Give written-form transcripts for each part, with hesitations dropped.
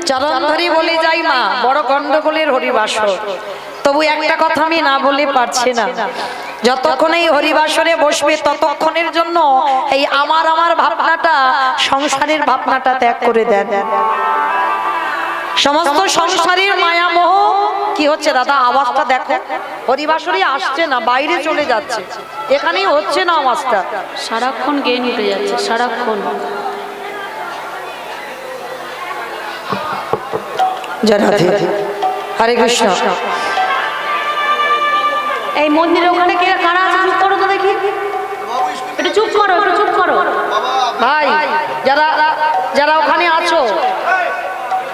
চরণ ধরি বলে যাই মা, বড় গন্ডগোলের হরিবাসর। তবু একটা কথা আমি না বলে পারছি না, যতক্ষণ এই হরিবাসরে বসবে ততক্ষণের জন্য এই আমার আমার ভাবনাটা, সংসারের ভাবনাটা ত্যাগ করে দেন। সমস্ত সংসারের মায়ামোহ কি হচ্ছে দাদা? আওয়াজটা দেখো, হরিবাসরে আসছে না, বাইরে চলে যাচ্ছে, এখানেই হচ্ছে না আওয়াজটা, সারাক্ষণ গে নিতে যাচ্ছে, সারাক্ষণ। হরে কৃষ্ণ। এই মন্দিরে ওখানে কে কারা আছে? চুপ করো তো দেখি, একটু চুপ করো, একটু চুপ করো ভাই। যারা যারা ওখানে আছো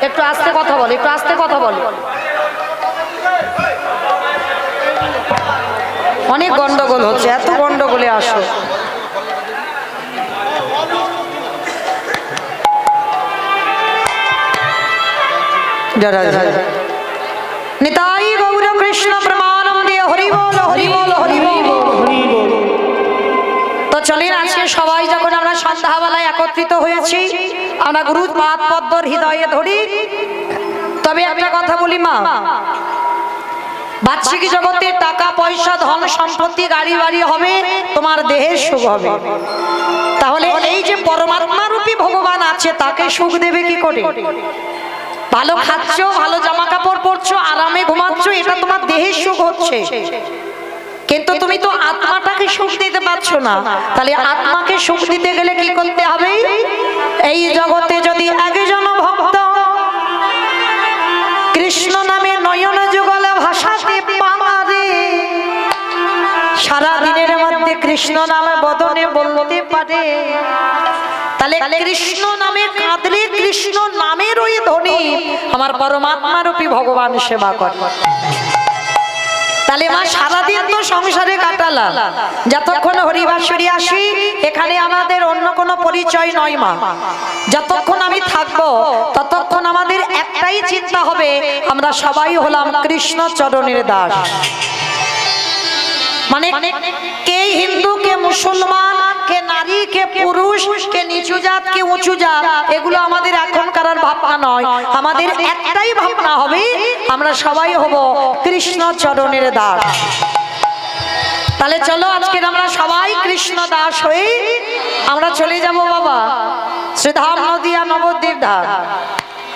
একটু আস্তে কথা বলো, একটু আস্তে কথা বলো, অনেক গন্ডগোল হচ্ছে, এত গন্ডগোলে আসো। নিতাই গৌর কৃষ্ণ প্রেমানন্দে হরি বল হরি বল হরি বল হরি বল। তো চলেন আজকে সবাই যখন আমরা সন্ধ্যাবেলায় একত্রিত হয়েছি, আমরা গুরু পাদ পদ্মর হৃদয়ে ধরি। তবে একটা কথা বলি মা, বাহ্যিক জগতে টাকা পয়সা ধন সম্পত্তি গাড়ি বাড়ি হবে, তোমার দেহের সুখ হবে, তাহলে এই যে পরমাত্মা রূপী ভগবান আছে তাকে সুখ দেবে কি করে? ভালো খাচ্ছ, ভালো জামা কাপড় পরছো, আরামে ঘুমাচ্ছ, এটা তোমার দেহের সুখ হচ্ছে, কিন্তু তুমি তো আত্মাটাকে সুখ দিতে পারছো না। তাহলে আত্মাকে সুখ দিতে গেলে কি করতে হবে? এই জগতে যদি একজন ভক্ত কৃষ্ণ নামে নয়ন যুগল ভাষাতে পারে, সারা দিনের মধ্যে কৃষ্ণ নামে বদনে বলতে পারে, তাহলে কৃষ্ণ নামে কাঁদলে কৃষ্ণ নামের ওই ধ্বনি আমার পরমাত্মা রূপী ভগবান সেবা করে। তাহলে মা সারাদিন তো সংসারে কাটালাম, যতক্ষণ হরিবাসরে আসি এখানে আমাদের অন্য কোনো পরিচয় নয় মা। যতক্ষণ আমি থাকবো ততক্ষণ আমাদের একটাই চিন্তা হবে, আমরা সবাই হলাম কৃষ্ণ চরণের দাস। মানে কে হিন্দু, কে মুসলমান, কে নারী, কে পুরুষ, কে নিচু জাত, কে উঁচু জাত, এগুলো আমাদের এখনকার ভাবনা নয়। আমাদের একটাই ভাবনা হবে, আমরা সবাই হব কৃষ্ণ চরণের দাস। তাহলে চলো আজকে আমরা সবাই কৃষ্ণ দাস হয়ে আমরা চলে যাব বাবা শ্রীধাম নদিয়া নবদ্বীপ ধাম।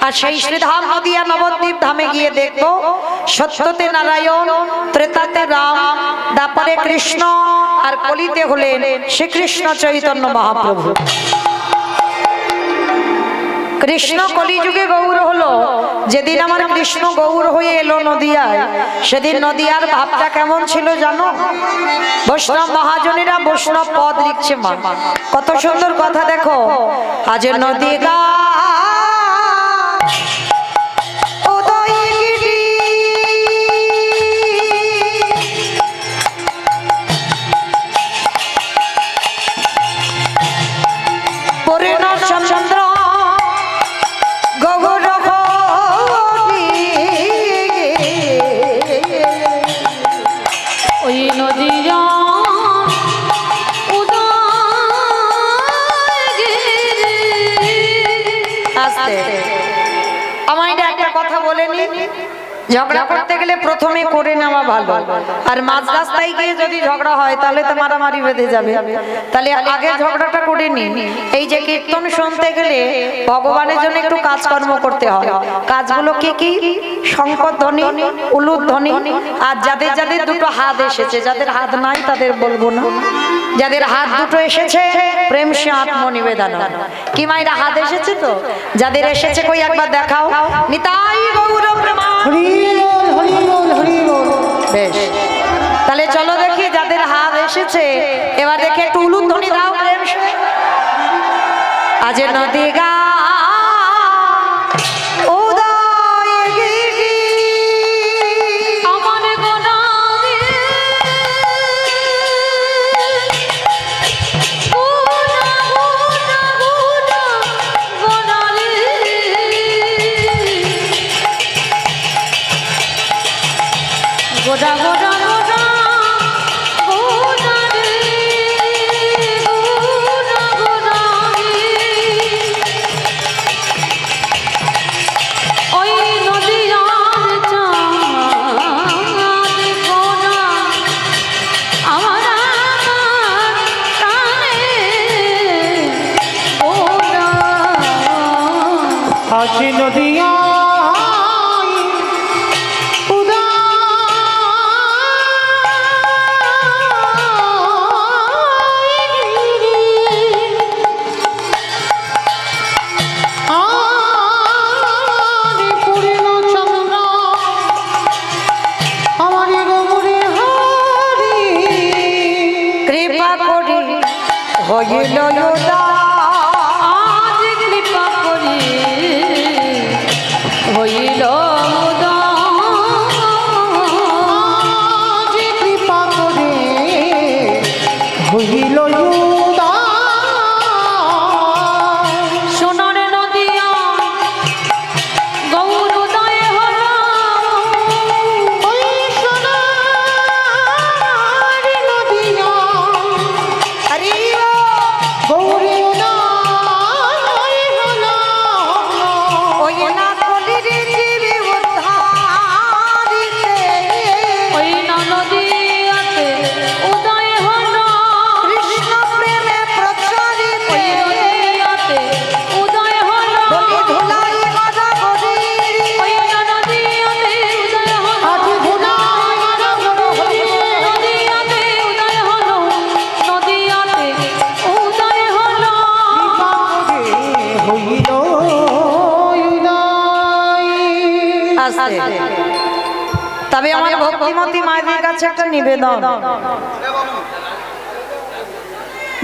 আর সেই শ্রীধাম নদিয়া নবদ্বীপ ধামে গিয়ে দেখবো সত্যতে নারায়ণ, ত্রেতাতে রাম, দাপরে কৃষ্ণ, আর কলিতে হলেন শ্রীকৃষ্ণ চৈতন্য মহাপ্রভু। কৃষ্ণ কলিযুগে গৌর হলো, যেদিন আমার কৃষ্ণ গৌর হয়ে এলো নদিয়ায়, সেদিন নদিয়ার ভাবটা কেমন ছিল জানো? বৈষ্ণব মহাজনেরা বৈষ্ণব পদ লিখছে মা, কত সুন্দর কথা দেখো। আজ নদিয়া চন্দ্র গগর ওই নদীরা আমার এটা একটা কথা বলেনি, ঝগড়া করতে গেলে প্রথমে করে নেওয়া ভালো, আর মাঝ রাস্তায় গিয়ে যদি ঝগড়া হয় তাহলে তো মারামারি বেঁধে যাবে। তাহলে আগে ঝগড়াটা করে নি। এই যে কীর্তন শুনতে গেলে ভগবানের জন্য একটু কাজকর্ম করতে হয়। কাজগুলো কি কি? শঙ্খধ্বনি, উলুধ্বনি, আর যাদের যাদের দুটো হাত এসেছে, যাদের হাত নাই তাদের বলবো না, যাদের হাত দুটো এসেছে প্রেম সে আত্মনিবেদন। কি মাইরা হাত এসেছে তো? যাদের এসেছে কই একবার দেখাও। নিতাই গৌর প্রেমানন্দে হরি বল হরি বল। বেশ, তাহলে চলো দেখি যাদের হাত এসেছে এবার দেখে একটু উলুধ্বনি দাও। প্রেম আজ নদী গা আসি নদিয়া হইল আজ কৃপা করি হইল আজ কৃপা করে হইল সোনার নদিয়া গৌরোদয় হল ওই সোনার নদিয়া আরে গৌরী উদয় হলো ওই না কলির জীবে উদ্ধারিতে ওই না নদিয়াতে উদয় হল কৃষ্ণ প্রেমে প্রচারিতে ওই নদিয়াতে উদয় হল বলি ধুলাই গজা গরি ওই না নদিয়াতে উদয় হল আজ ধুলাই নদিয়াতে উদয় হল নদিয়াতে উদয় হল হইল আস্তে তবে আমার ভক্তিমতী মায়েদের কাছে একটা নিবেদন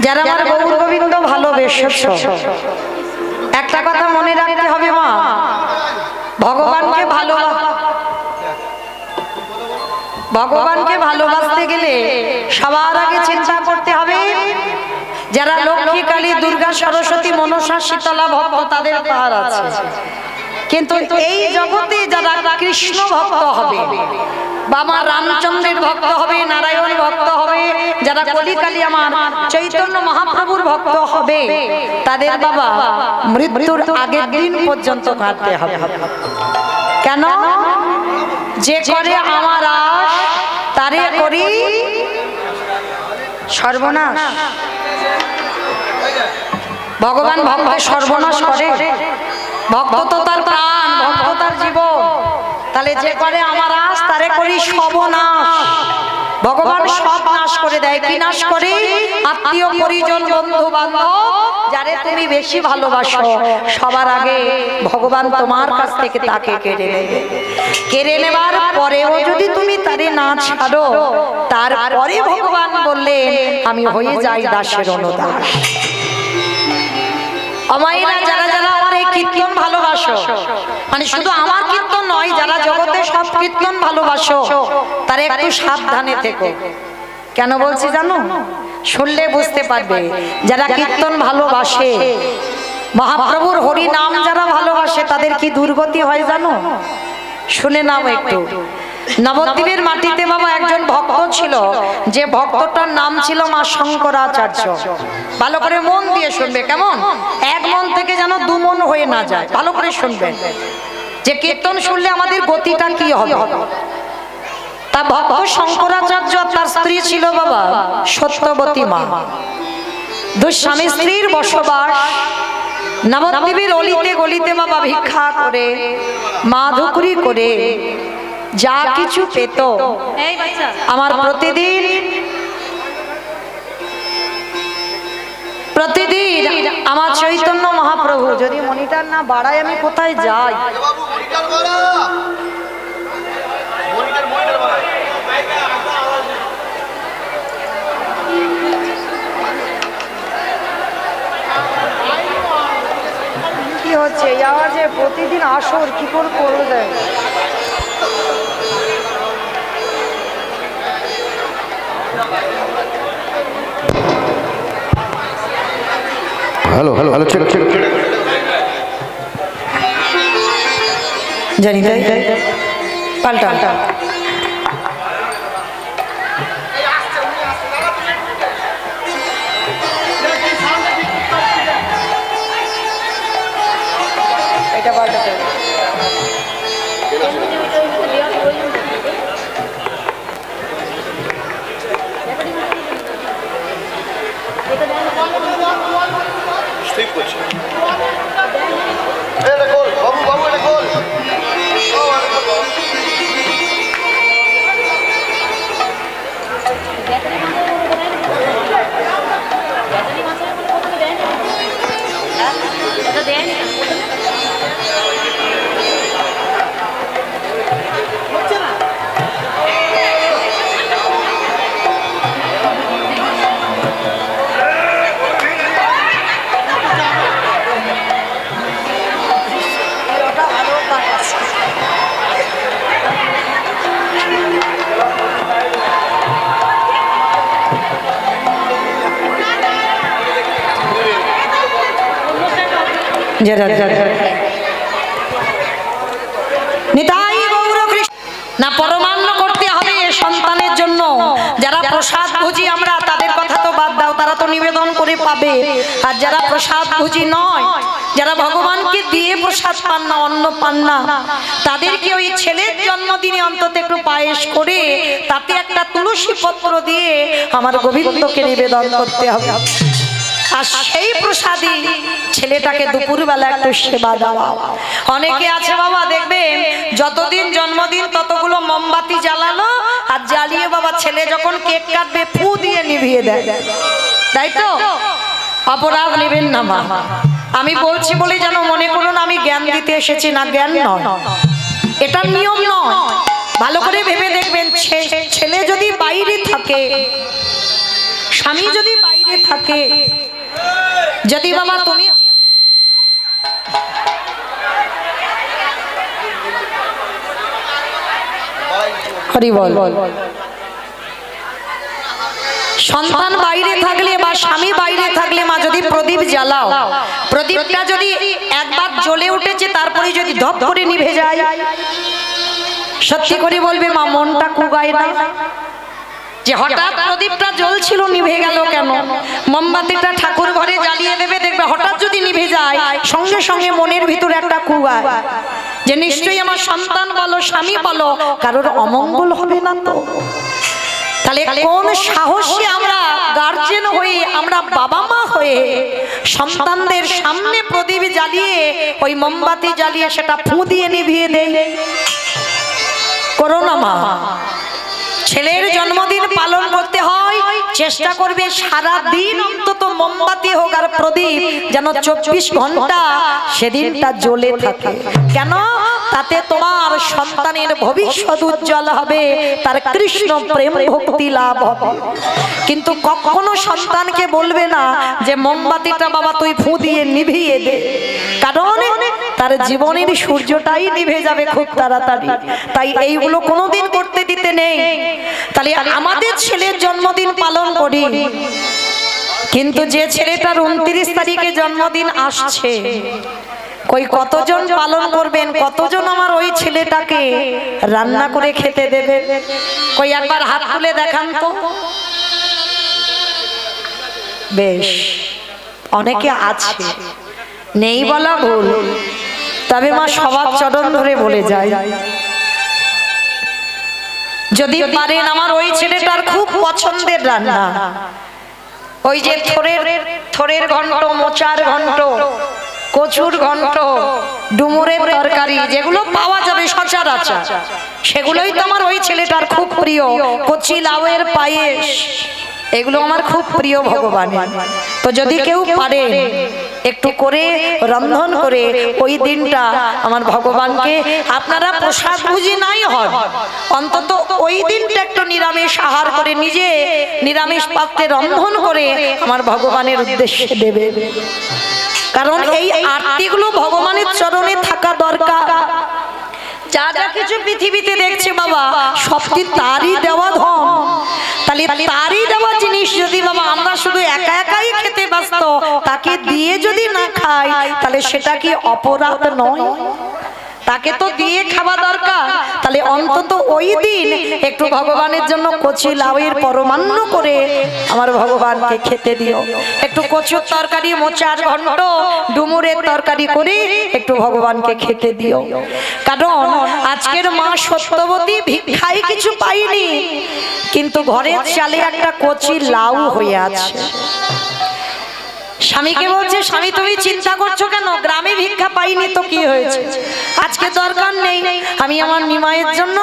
যারা আমার গৌর গোবিন্দ ভালোবেসেছ একটা কথা মনে রাখতে হবে মা ভগবানকে ভালোবাসতে গেলে সবার আগে চিন্তা করতে হবে যারা লক্ষ্মী কালী দুর্গা সরস্বতী মনসা শীতলা ভক্ত তাদের পাহাড় আছে কিন্তু এই জগতে যারা কৃষ্ণ ভক্ত হবে বাবা রামচন্দ্রের ভক্ত হবে নারায়ণ ভক্ত হবে যারা কলিকালী আমার চৈতন্য মহাপ্রভুর ভক্ত হবে তাদের বাবা মৃত্যুর আগের দিন পর্যন্ত কাঁদতে হবে কেন যে করে আমার আশ তারে করি সর্বনাশ ভগবান ভক্তের সর্বনাশ করে ভক্ত তো তার প্রাণ ভক্ত তার জীবন তাহলে যে করে আমার আশ তারে করি সর্বনাশ ভগবান সব নাশ করে দেয় কি নাশ করে আত্মীয় পরিজন বন্ধু বান্ধব যারে তুমি বেশি ভালোবাসো সবার আগে ভগবান তোমার কাছ থেকে তাকে কেড়ে নেবে কেড়ে নেবার পরেও যদি তুমি তারে না ছাড়ো তারপরে ভগবান বললেন আমি হয়ে যাই দাসের অনুদাস আমাইরা যারা যারা আমার এই কীর্তন ভালোবাসো মানে শুধু আমার কীর্তন নয় যারা জগতে সব কীর্তন ভালোবাসো তারা একটু সাবধানে থেকো কেন বলছি জানো শুনলে বুঝতে পারবে যারা কীর্তন ভালোবাসে মহাপ্রভুর হরি নাম যারা ভালোবাসে তাদের কি দুর্গতি হয় জানো শুনে নাও একটু নবদ্বীপের মাটিতে বাবা একজন ভক্ত ছিল যে ভক্তটার নাম ছিল মা শঙ্করাচার্য ভালো করে মন দিয়ে শুনবে কেমন এক মন থেকে যেন দু মন হয়ে না যায় ভালো করে শুনবেন যে কীর্তন শুনলে আমাদের গতিটা কি হবে তা ভক্ত শঙ্করাচার্য তার স্ত্রী ছিল বাবা সত্যবতী মা দুই স্বামী স্ত্রীর বসবাস নবদ্বীপের অলিতে গলিতে বাবা ভিক্ষা করে মা ধুকুরি করে যা কিছু পেত আমার প্রতিদিন আমার চৈতন্য মহাপ্রভু যদি মনিটর না বাড়ায় আমি কোথায় যাই কি হচ্ছে এই আওয়াজে প্রতিদিন আসর কি করে করবে দেয় hello hello hello check check জানি তাই পাল্টা এটা পাল্টাতে ठीक कुछ ए देखो बाबू बाबू নিতাই গৌর কৃষ্ণ। না পরমান্ন করতে হবে সন্তানের জন্য। যারা প্রসাদ ভোজি আমরা, তাদের কথা তো বাদ দাও, তারা তো নিবেদন করে পাবে। আর যারা প্রসাদ ভোজি নয়, যারা ভগবানকে দিয়ে প্রসাদ পান না, অন্ন পান না, তাদেরকে ওই ছেলের জন্মদিনে অন্তত একটু পায়েস করে তাতে একটা তুলসী পত্র দিয়ে আমার গোবিন্দকে নিবেদন করতে হবে। আর সেই প্রসাদই ছেলেটাকে দুপুরবেলা একটু সেবা দেওয়া। অনেকে আছে বাবা, দেখবেন যতদিন জন্মদিন ততগুলো মোমবাতি জ্বালালো, আর জ্বালিয়ে বাবা ছেলে যখন কেক কাটবে ফু দিয়ে নিভিয়ে দেয়, তাই তো? অপরাধ নেবেন না মা। আমি বলছি বলে যেন মনে করুন আমি জ্ঞান দিতে এসেছি, না, জ্ঞান নয়, এটা নিয়ম নয়। ভালো করে ভেবে দেখবেন, ছেলে যদি বাইরে থাকে, স্বামী যদি বাইরে থাকে, যদি বাবা তুমি হরি বল, সন্তান বাইরে থাকলে বা স্বামী বাইরে থাকলে মা যদি প্রদীপ জ্বালাও, প্রদীপটা যদি একবার জ্বলে উঠেছে তারপরে যদি ধপ করে নিভে যায়, সত্যি করে বলবে মা মনটা কুগায় না? যে হঠাৎ প্রদীপটা জ্বলছিল নিভে গেল কেন? মোমবাতিটা ঠাকুর ঘরে জ্বালিয়ে দেবে, দেখবে হঠাৎ যদি নিভে যায় সঙ্গে সঙ্গে মনের ভিতরে একটা কুগায় যে নিশ্চয়ই আমার সন্তান বলো স্বামী বলো কারোর অমঙ্গল হবে না তো। তাহলে কোন সাহসে আমরা গার্জেন হয়ে, আমরা বাবা মা হয়ে সন্তানদের সামনে প্রদীপ জ্বালিয়ে, ওই মোমবাতি জ্বালিয়ে সেটা ফু দিয়ে নিভিয়ে দেয়? করো না মা। ছেলের জন্মদিন পালন করতে হয়, চেষ্টা করবে সারা দিন অন্তত মোমবাতি হোক আর প্রদীপ যেন 24 ঘন্টা সেদিনটা জ্বলে থাকে। কেন? তাতে তোমার সন্তানের ভবিষ্যৎ উজ্জ্বল হবে, তার কৃষ্ণ প্রেম ভক্তি লাভ হবে। কিন্তু কখনো সন্তানকে বলবে না যে মোমবাতিটা বাবা তুই ফু দিয়ে নিভিয়ে দে, কারণ তার জীবনের সূর্যটাই নিভে যাবে খুব তাড়াতাড়ি। তাই এইগুলো কোনোদিন করতে দিতে নেই। তাহলে আমাদের ছেলের জন্মদিন পালন করি, কিন্তু যে ছেলেটার 29 তারিখে জন্মদিন আসছে, কই কতজন পালন করবেন? কতজন আমার ওই ছেলেটাকে রান্না করে খেতে দেবেন? কই একবার হাত তুলে দেখান তো। বেশ, অনেকে আছে, নেই বলা ভুল, তবে মা সবার চরণ ধরে বলে যায়, যদি পারেন আমার ওই ছেলেটার খুব পছন্দের রান্না, ওই যে থোরের ঘন্ট, মোচার ঘন্ট, কচুর ঘন্ট, ডুমুরের তরকারি, যেগুলো পাওয়া যাবে সচরাচর, সেগুলোই তো আমার ওই ছেলেটার খুব প্রিয়। কচি লাউয়ের পায়েস, এগুলো আমার খুব প্রিয় ভগবানের। তো যদি কেউ পারে একটু করে রন্ধন করে ওই দিনটা আমার ভগবানকে, আপনারা প্রসাদ বুঝি নাই হয়, অন্তত ওই দিনটা একটু নিরামিষ আহার করে নিজে নিরামিষ পাত্রে রন্ধন করে আমার ভগবানের উদ্দেশ্যে দেবে। কারণ এই আরতিগুলো ভগবানের চরণে থাকা দরকার। যা যা কিছু পৃথিবীতে দেখছে বাবা সবটি তারই দেওয়া ধন। তাহলে তারই দেওয়া জিনিস যদি বাবা আমরা শুধু একা একাই খেতে ব্যস্ত, তাকে দিয়ে যদি না খাই তাহলে সেটা কি অপরাধ নয়? তাকে তো দিয়ে খাওয়া দরকার। তাহলে অন্তত ওই দিন একটু ভগবানের জন্য কচি লাউয়ের পরমান্ন করে আমার ভগবানকে খেতে দিও। একটু কচুর তরকারি, মোচার ঘন্ট, ডুমুরের তরকারি করে একটু ভগবানকে খেতে দিও। কারণ আজকের মা সত্যবতী ভিক্ষায় কিছু পাইনি, কিন্তু ঘরের চালে একটা কচি লাউ হয়ে আছে। স্বামীকে বলছে, স্বামী তুমি চিন্তা করছো কেন? গ্রামে ভিক্ষা পাইনি তো কি হয়েছে, আজকে দরকার নেই, আমি আমার নিমাইয়ের জন্য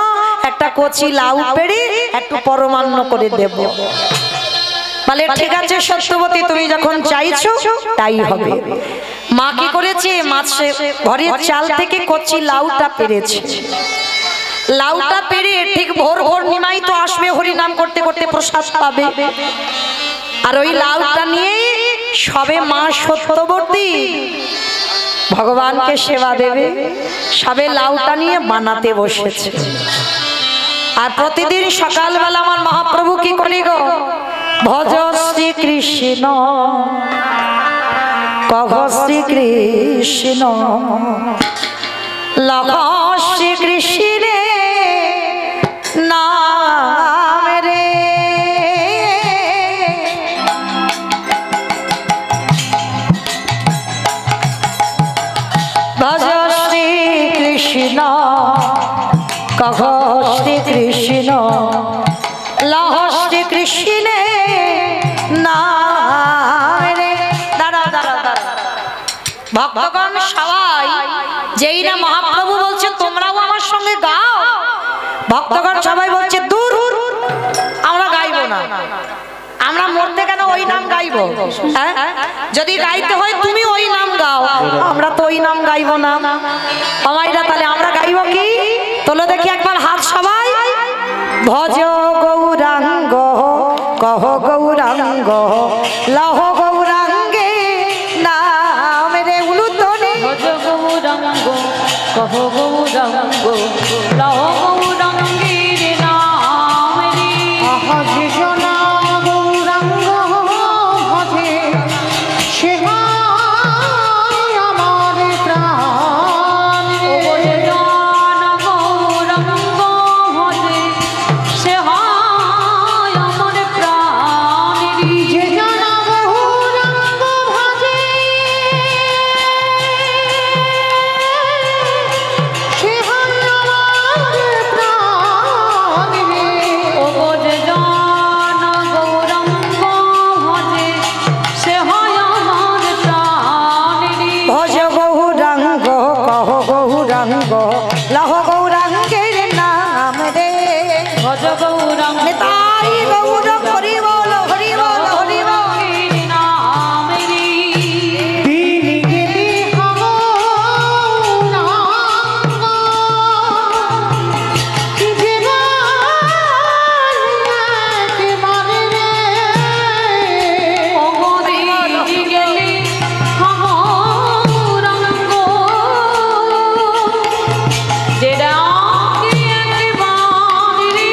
একটা কচি লাউ পেড়ে একটু পরমান্ন করে দেব। বলে ঠিক আছে সত্যবতী, তুমি যখন চাইছো তাই হবে। মা কি করেছে, মাছে ঘরের চাল থেকে কচি লাউটা পেরেছে। লাউটা পেরে ঠিক ভোর ভোর নিমাই তো আসবে, হরিনাম করতে করতে প্রসাদ পাবে, আর ওই লাউটা নিয়ে সবে মা সত্যবতী ভগবানকে সেবা দেবে, সবে লাউটা নিয়ে বানাতে বসেছে। আর প্রতিদিন সকালবেলা আমার মহাপ্রভু কি করে গো, ভজ শ্রী কৃষ্ণ কহ শ্রীকৃষ্ণ লভ শ্রীকৃষ্ণে নাম রে ভজ শ্রীকৃষ্ণ কহ শ্রীকৃষ্ণ লহ শ্রীকৃষ্ণে নাম রে। দাঁড়া দাঁড়া দাঁড়া, ভক্তগণ সবাই যেই না মহাপ্রভু বলছে তোমরাও আমার সঙ্গে গাও, ভক্তগণ সবাই বলছে দূর আমরা গাইবো না, আমরা মরতে কেন ওই নাম গাইবো? হ্যাঁ, যদি গাইতে হয় তুমি ওই নাম গাও, আমরা তো ওই নাম গাইবো না। আমাইরা তাহলে আমরা গাইবো কি? তোলো দেখি একবার হাত সবাই। ভজ গৌরাঙ্গ কহ গৌরাঙ্গ লহ গৌরাঙ্গে নাম রে উলুতনে। ভজ গৌরাঙ্গ কহ গৌরাঙ্গ লহ গৌরাঙ্গীর নাম রে। ভজে জনা গৌরাঙ্গ ভজে সে হয় আমার প্রাণ রে। ভজ জন গৌরাঙ্গ ভজে সে হয় আমার প্রাণ রে। যে জনা গৌরাঙ্গ ভজে সে হয় আমার প্রাণ রে। ও ভজ জন গৌরাঙ্গ ভজে সে হয় আমার প্রাণ রে। ভজ গৌরাঙ্গ কহ গৌরাঙ্গ লহ গৌরাঙ্গের নাম রে। ভজ গৌরাঙ্গ নিতাই গৌর হরি বল হরি বল হরি বল। নাম রে। তিনি গেলি গৌরাঙ্গ যে মানে রে। অগরে গেলে গৌরাঙ্গ যেটা একেবারে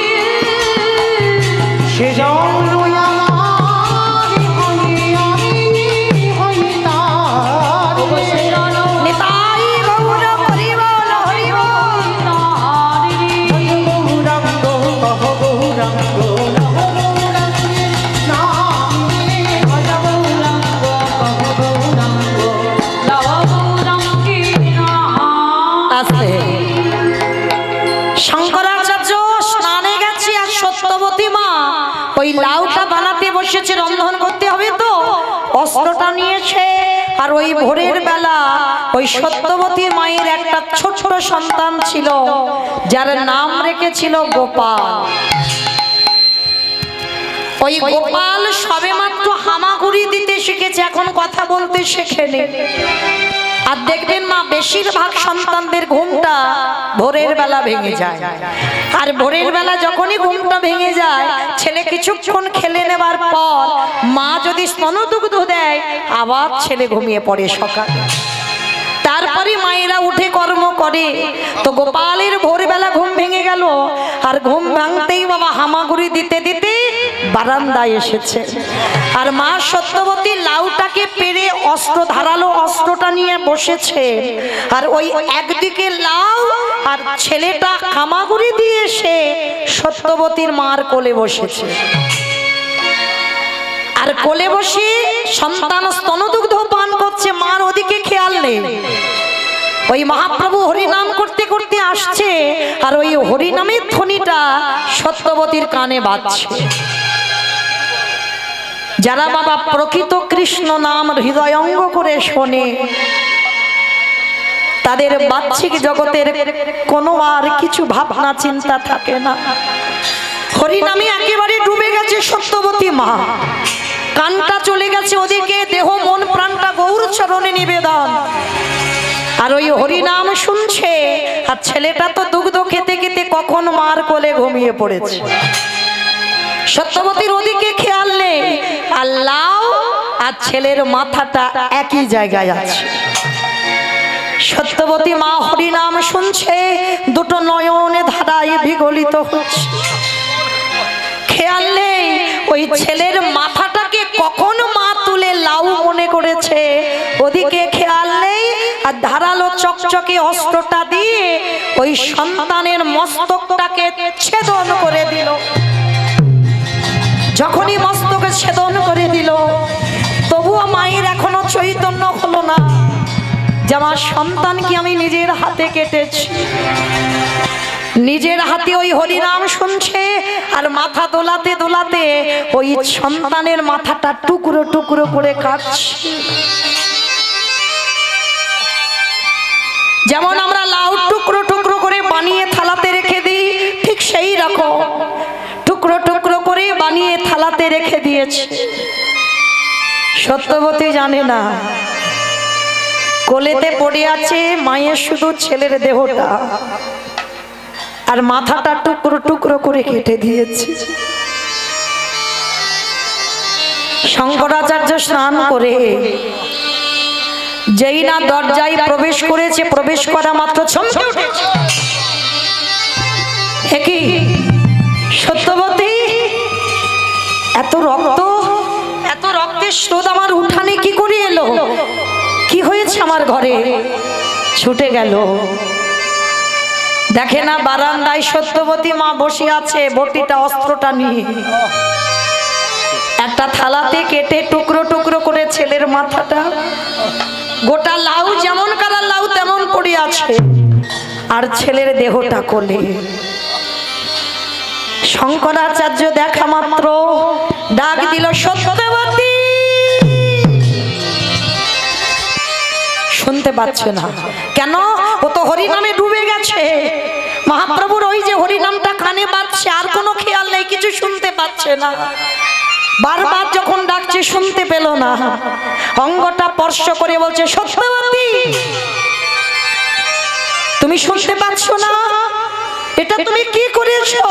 সে জন্মই আমার হই আমি হই তার রে। নিতাই গৌর হরি বল হরি বল। গৌরাঙ্গ কহ গৌরাঙ্গ লহ গৌরাঙ্গের নাম রে। আস্তে শঙ্করাচার্য স্নানে গেছে আর সত্যবতী মা ওই লাউটা বানাতে বসেছে, রন্ধন করতে হবে তো অস্ত্রটা নিয়েছে। আর ওই ভোরের বেলা ওই সত্যবতী মায়ের একটা ছোট সন্তান ছিল যার নাম রেখেছিল গোপাল। ওই গোপাল সবেমাত্র হামাগুড়ি দিতে শিখেছে, এখন কথা বলতে শেখেনি। আর দেখবেন মা বেশিরভাগ সন্তানদের ঘুমটা ভোরের বেলা ভেঙে যায়, আর ভোরের বেলা যখনই ঘুমটা ভেঙে যায় ছেলে কিছুক্ষণ খেলে নেবার পর মা যদি স্তনদুগ্ধ দেয় আবার ছেলে ঘুমিয়ে পড়ে সকালে। তারপরে মায়েরা উঠে কর্ম করে। তো গোপালের ভোরবেলা ঘুম ভেঙে গেল, আর ঘুম ভাঙতেই বাবা হামাগুড়ি দিতে দিতে বারান্দায় এসেছে। আর মা সত্যবতী লাউটাকে পেরে অস্ত্র ধারালো অস্ত্রটা নিয়ে বসেছে, আর ওই একদিকে লাউ আর ছেলেটা হামাগুড়ি দিয়ে এসে সত্যবতীর মার কোলে বসেছে। আর কোলে বসে সন্তান স্তনদুগ্ধ পান করছে, মার ওদিকে খেয়াল নেই। ওই মহাপ্রভু হরিনাম করতে করতে আসছে, আর ওই হরিনামের ধ্বনিটা সত্যবতীর কানে বাজছে। যারা বাবা প্রকৃত কৃষ্ণ নাম হৃদয়ঙ্গ করে শোনে তাদের বাহ্যিক জগতের কোনো আর কিছু ভাবনা চিন্তা থাকে না। হরিনামে একেবারে ডুবে গেছে সত্যবতী মা, কানটা চলে গেছে ওদিকে, দেহ মন প্রাণটা গৌর চরণে নিবেদন। আর ওই হরিনাম শুনছে, আর ছেলেটা তো দুগ্ধ খেতে খেতে কখন মার কোলে ঘুমিয়ে পড়েছে। সত্যবতীর ওদিকে খেয়াল নেই, আর লাউ আর ছেলের মাথাটা একই জায়গায় আছে। সত্যবতী মা হরিনাম শুনছে, দুটো নয়নে ধারায় বিগলিত হচ্ছে। খেয়াল নেই ওই ছেলের মাথাটাকে কখন মা তুলে লাউ মনে করেছে, ধারালো চকচকে অস্ত্রটা দিয়ে ওই সন্তানের মস্তকটাকে ছেদন করে দিল। যখনই মস্তকে ছেদন করে দিল, তবুও মায়ের এখনো চৈতন্য হলো না যে আমার সন্তানকে আমি নিজের হাতে কেটেছি। নিজের হাতে ওই হরিনাম শুনছে আর মাথা দোলাতে দোলাতে ওই সন্তানের মাথাটা টুকরো টুকরো করে কাটছে। যেমন আমরা লাউ টুকরো টুকরো করে বানিয়ে থালাতে রেখে দিই, ঠিক সেই রকম টুকরো টুকরো করে বানিয়ে থালাতে রেখে দিয়েছে। সত্যবতী জানে না কোলেতে পড়ে আছে মায়ের শুধু ছেলের দেহটা, আর মাথাটা টুকরো টুকরো করে কেটে দিয়েছে। শঙ্করাচার্য স্নান করে যেই না দরজায় প্রবেশ করেছে, প্রবেশ করা মাত্র চমকে উঠেছে। কি সত্যবতী, এত রক্ত, এত রক্তের স্রোত আমার উঠানে কি করে এলো? কি হয়েছে আমার ঘরে? ছুটে গেল, দেখে না বারান্দায় সত্যবতী মা বসে আছে বটিটা অস্ত্রটা নিয়ে, একটা থালাতে কেটে টুকরো টুকরো করে ছেলের মাথাটা, গোটা লাউ যেমন কালার লাউ তেমন পড়ে আছে, আর ছেলের দেহটা কোলে। শঙ্করাচার্য দেখা মাত্র ডাক দিল, সত্যবতী। শুনতে পাচ্ছে না কেন? ও তো হরিনামে ডুবে গেছে। মহাপ্রভুর ওই যে হরিনামটা কানে বাজছে, আর কোনো খেয়াল নেই, কিছু শুনতে পাচ্ছে না। বারবার যখন ডাকছে শুনতে পেল না, অঙ্গটা স্পর্শ করে বলছে, সত্যবতী তুমি শুনতে পাচ্ছ না? এটা তুমি কি করেছো?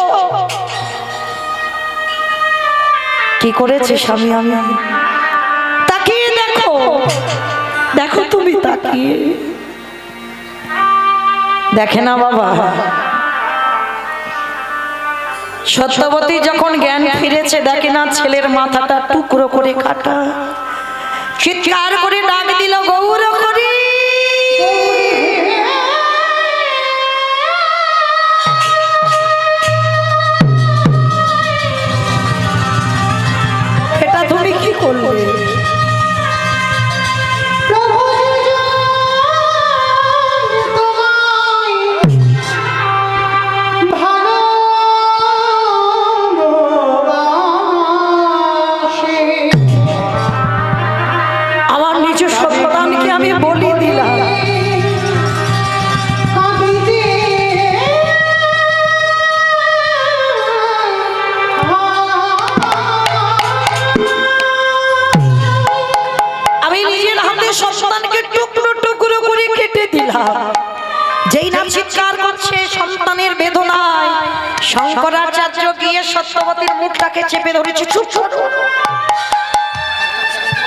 কি করেছে স্বামী? আমি তাকিয়ে দেখো, দেখো তুমি তাকিয়ে দেখে না বাবা। সত্যবতী যখন জ্ঞান ফিরেছে, দেখে না ছেলের মাথাটা টুকরো করে কাটা। চিৎকার করে ডাক দিল, গৌর হরি। এটা তুমি কি করলে? আমি বলি দিলাম, আমি নিজের হাতে সন্তানকে টুকরো টুকরো করে কেটে দিলাম। যেই না চিৎকার করছে সন্তানের বেদনায়, শঙ্করাচার্য গিয়ে সত্যবতীর মুখটাকে চেপে ধরেছে। চুপ কর,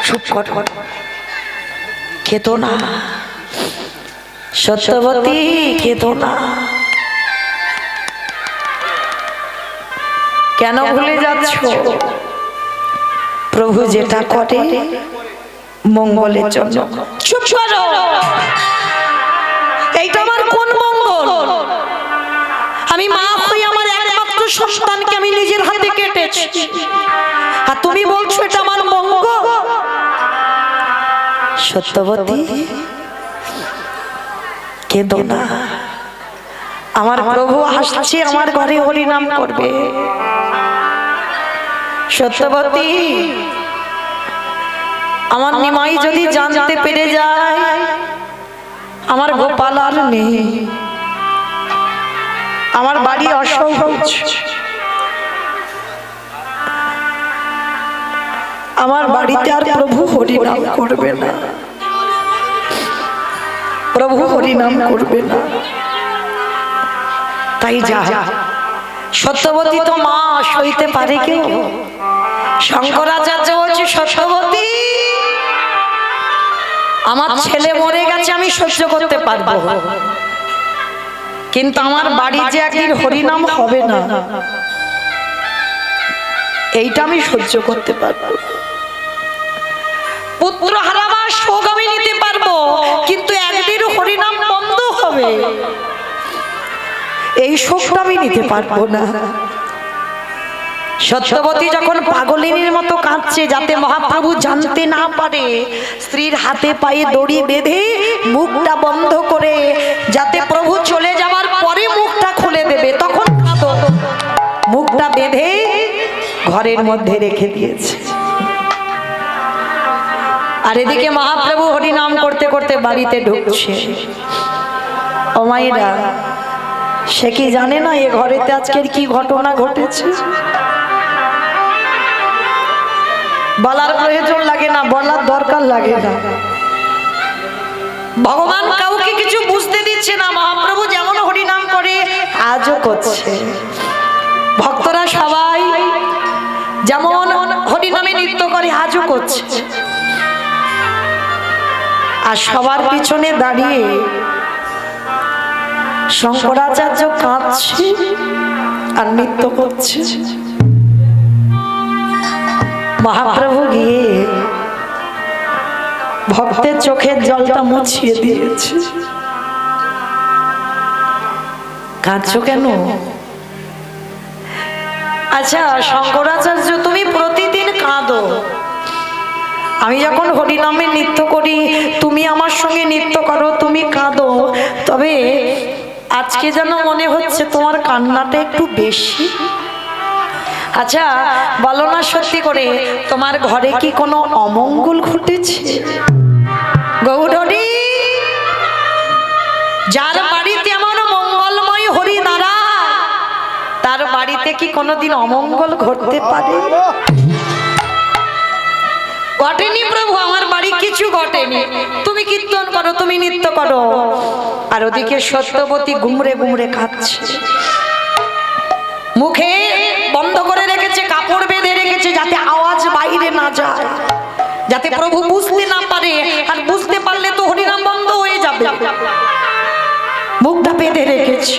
চুপ কর, খেতো না সত্যবতী, খেতো না। কেন ভুলে যাচ্ছ? প্রভু যেটা করে মঙ্গলের জন্য। চুপ করো, এইটা আমার কোন মঙ্গল? আমি মা হই, আমার একমাত্র সন্তানকে আমি নিজের হাতে কেটেছি, আর তুমি বলছো এটা আমার মঙ্গল? সত্যবতী কেঁদো না, আমার প্রভু আসছে, আমার ঘরে হরিনাম করবে। সত্যবতী, আমার নিমাই যদি জানতে পেরে যায় আমার গোপাল আর নেই, আমার বাড়ি অসহজ, আমার বাড়িতে আর প্রভু হরিনাম করবে না, প্রভু হরিনাম করবে না। তাই যা। সত্যবতী তো মা, সইতে পারে কেউ? শঙ্করাচার্য বলছে, সত্যবতী আমার ছেলে মরে গেছে আমি সহ্য করতে পারবো, কিন্তু আমার বাড়ি যে একদিন হরিনাম হবে না, এইটা আমি সহ্য করতে পারবো। পুত্র হারাবার শোক আমি নিতে পারবো, কিন্তু একদিন এই শোকটা আমি নিতে পারবো না। সত্যবতী যখন পাগলিনীর মতো কাঁদছে যাতে মহাপ্রভু জানতে না পারে, স্ত্রীর হাতে পায়ে দড়ি বেঁধে মুখটা বন্ধ করে যাতে প্রভু চলে যাবার পরে মুখটা খুলে দেবে, তখন কাঁদো। মুখটা বেঁধে ঘরের মধ্যে রেখে দিয়েছে। আর এদিকে মহাপ্রভু হরিনাম করতে করতে বাড়িতে ঢুকছে। ও মায়েরা, সে কি জানে না এ ঘরেতে আজকের কি ঘটনা ঘটেছে? বলার প্রয়োজন লাগে না, বলার দরকার লাগে না। ভগবান কাউকে কিছু বুঝতে দিচ্ছে না। মহাপ্রভু যেমন হরিনাম করে আজও করছে। ভক্তরা সবাই যেমন হরিনামে নৃত্য করে আজও করছে। আর সবার পিছনে দাঁড়িয়ে শঙ্করাচার্য কাঁদছে আর নৃত্য করছে। মহাপ্রভু গিয়ে ভক্তের চোখের জলটা মুছিয়ে দিয়েছে। কাঁদছো কেন? আচ্ছা শঙ্করাচার্য, তুমি প্রতিদিন কাঁদো। আমি যখন হরিনামে নৃত্য করি, তুমি আমার সঙ্গে নৃত্য করো, তুমি কাঁদো, তবে আজকে যেন মনে হচ্ছে তোমার কান্নাটা একটু বেশি। আচ্ছা বলো না সত্যি করে, তোমার ঘরে কি কোনো অমঙ্গল ঘটেছে? গৌরী, যার বাড়িতে এমন মঙ্গলময় হরি নারায়ণ, তার বাড়িতে কি কোনোদিন অমঙ্গল ঘটতে পারে? ঘটেনি প্রভু, আমার বাড়ি কিছু ঘটেনি। তুমি কীর্তন করো, তুমি নৃত্য করো। আর ওদিকে সত্যবতী গুমরে গুমরে কাঁদছে, মুখে বন্ধ করে রেখেছে, কাপড় বেঁধে রেখেছে যাতে আওয়াজ বাইরে না যায়, যাতে প্রভু বুঝতে না পারে। আর বুঝতে পারলে তো হরিনাম বন্ধ হয়ে যাবে। মুখটা বেঁধে রেখেছে।